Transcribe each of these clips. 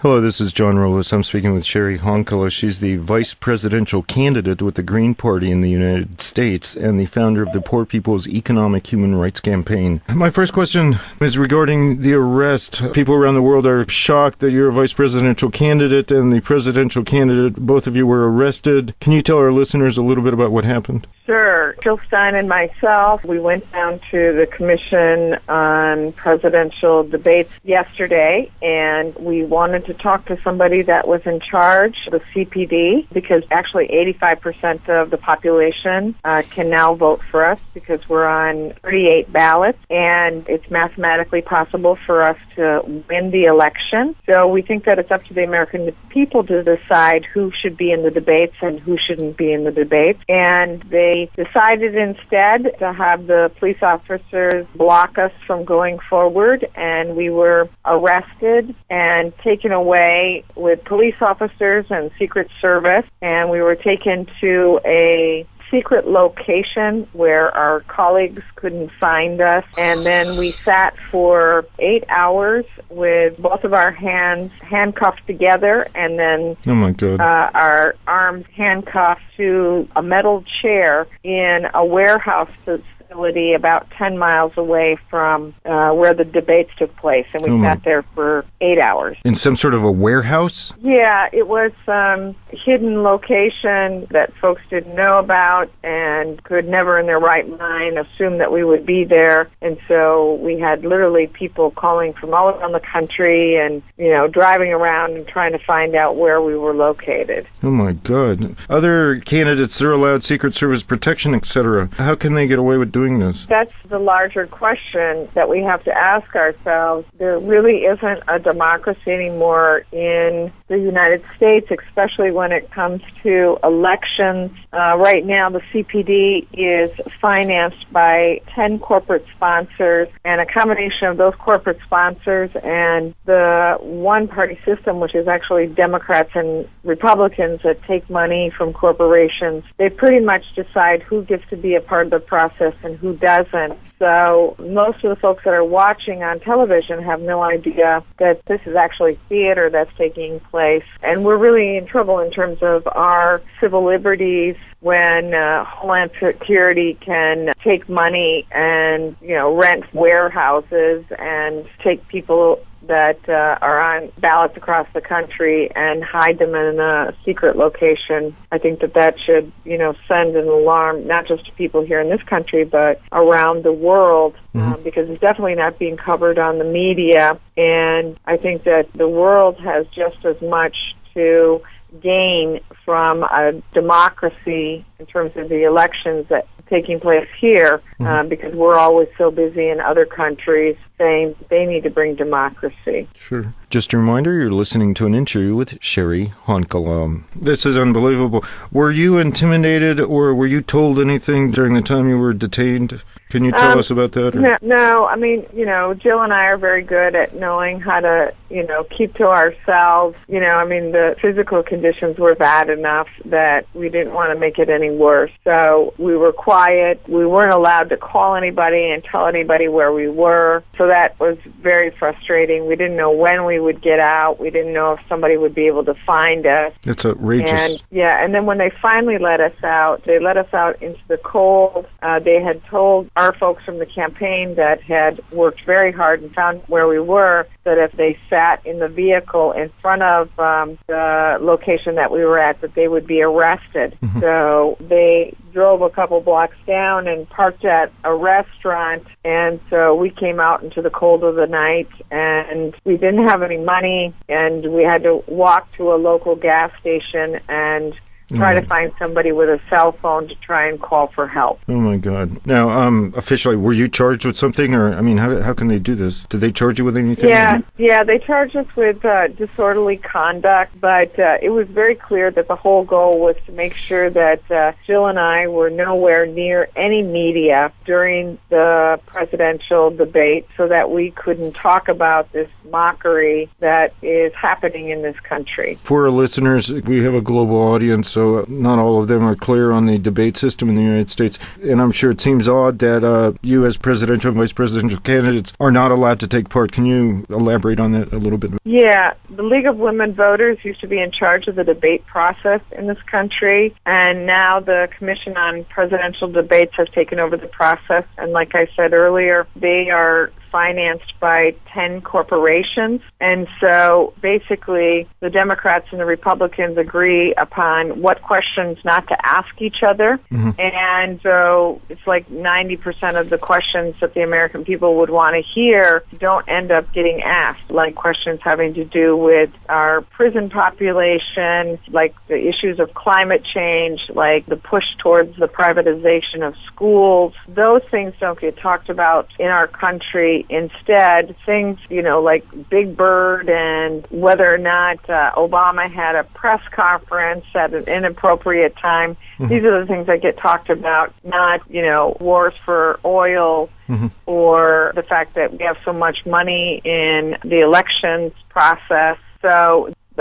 Hello, this is John Rolis. I'm speaking with Cheri Honkala. She's the vice presidential candidate with the Green Party in the United States and the founder of the Poor People's Economic Human Rights Campaign. My first question is regarding the arrest. People around the world are shocked that you're a vice presidential candidate and the presidential candidate. Both of you were arrested. Can you tell our listeners a little bit about what happened? Sure. Jill Stein and myself, we went down to the Commission on Presidential Debates yesterday, and we wanted to talk to somebody that was in charge, the CPD, because actually 85% of the population can now vote for us because we're on 38 ballots, and it's mathematically possible for us to win the election. So we think that it's up to the American people to decide who should be in the debates and who shouldn't be in the debates. And they decided instead to have the police officers block us from going forward, and we were arrested and taken away with police officers and Secret Service, and we were taken to a secret location where our colleagues couldn't find us, and then we sat for 8 hours with both of our hands handcuffed together, and then our arms handcuffed to a metal chair in a warehouse facility about 10 miles away from where the debates took place, and we sat there for 8 hours. In some sort of a warehouse? Yeah, it was some hidden location that folks didn't know about and could never in their right mind assume that we would be there. And so we had literally people calling from all around the country and, driving around and trying to find out where we were located. Oh, my God. Other candidates are allowed Secret Service protection, etc. How can they get away with doing this? That's the larger question that we have to ask ourselves. There really isn't a democracy anymore in the United States, especially when it comes to elections. Right now, the CPD is financed by 10 corporate sponsors, and a combination of those corporate sponsors and the one-party system, which is actually Democrats and Republicans that take money from corporations, they pretty much decide who gets to be a part of the process and who doesn't. So most of the folks that are watching on television have no idea that this is actually theater that's taking place. And we're really in trouble in terms of our civil liberties when Homeland Security can take money and, rent warehouses and take people that are on ballots across the country and hide them in a secret location. I think that should, send an alarm, not just to people here in this country, but around the world, because it's definitely not being covered on the media. And I think that the world has just as much to gain from a democracy in terms of the elections that are taking place here, because we're always so busy in other countries saying they need to bring democracy. Sure. Just a reminder, you're listening to an interview with Cheri Honkala. This is unbelievable. Were you intimidated or were you told anything during the time you were detained? Can you tell us about that? Or? No, I mean, Jill and I are very good at knowing how to, keep to ourselves. The physical conditions were bad enough that we didn't want to make it any worse. So we were quiet. We weren't allowed to call anybody and tell anybody where we were. So that was very frustrating. We didn't know when we would get out. We didn't know if somebody would be able to find us. That's outrageous. And then when they finally let us out, they let us out into the cold. They had told our folks from the campaign that had worked very hard and found where we were, that if they sat in the vehicle in front of the location that we were at, that they would be arrested. So they drove a couple blocks down and parked at a restaurant, and so we came out into the cold of the night, and we didn't have any money, and we had to walk to a local gas station and try to find somebody with a cell phone to try and call for help. Oh, my God. Now, officially, were you charged with something? Or, how can they do this? Did they charge you with anything? Yeah, they charged us with disorderly conduct, but it was very clear that the whole goal was to make sure that Jill and I were nowhere near any media during the presidential debate so that we couldn't talk about this mockery that is happening in this country. For our listeners, we have a global audience. so not all of them are clear on the debate system in the United States. And I'm sure it seems odd that you as presidential and vice presidential candidates are not allowed to take part. Can you elaborate on that a little bit? Yeah, the League of Women Voters used to be in charge of the debate process in this country, and now the Commission on Presidential Debates has taken over the process. And like I said earlier, they are financed by 10 corporations. And so basically the Democrats and the Republicans agree upon what questions not to ask each other. Mm-hmm. And so it's like 90% of the questions that the American people would want to hear don't end up getting asked, like questions having to do with our prison population, like the issues of climate change, like the push towards the privatization of schools. Those things don't get talked about in our country. Instead, things, like Big Bird and whether or not Obama had a press conference at an inappropriate time. Mm-hmm. These are the things that get talked about, not, wars for oil, mm-hmm. or the fact that we have so much money in the elections process.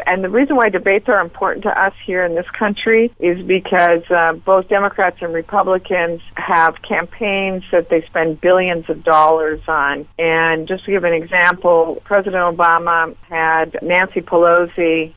And the reason why debates are important to us here in this country is because both Democrats and Republicans have campaigns that they spend billions of dollars on. And just to give an example, President Obama had Nancy Pelosi.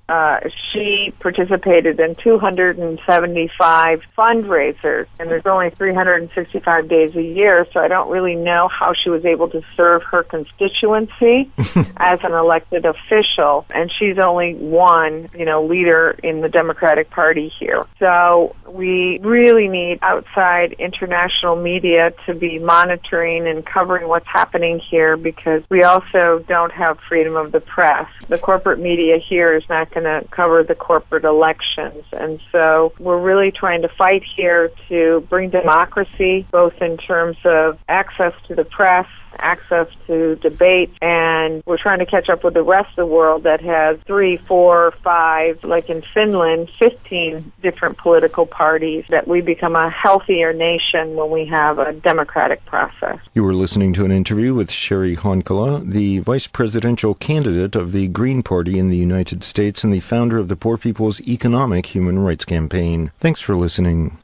She participated in 275 fundraisers, and there's only 365 days a year, so I don't really know how she was able to serve her constituency as an elected official. And she's only one, leader in the Democratic Party here. So we really need outside international media to be monitoring and covering what's happening here, because we also don't have freedom of the press. The corporate media here is not going to cover the corporate elections. And so we're really trying to fight here to bring democracy, both in terms of access to the press, access to debate, and we're trying to catch up with the rest of the world that has 3, 4, 5, like in Finland, 15 different political parties, that we become a healthier nation when we have a democratic process. You were listening to an interview with Cheri Honkala, the vice presidential candidate of the Green Party in the United States and the founder of the Poor People's Economic Human Rights Campaign. Thanks for listening.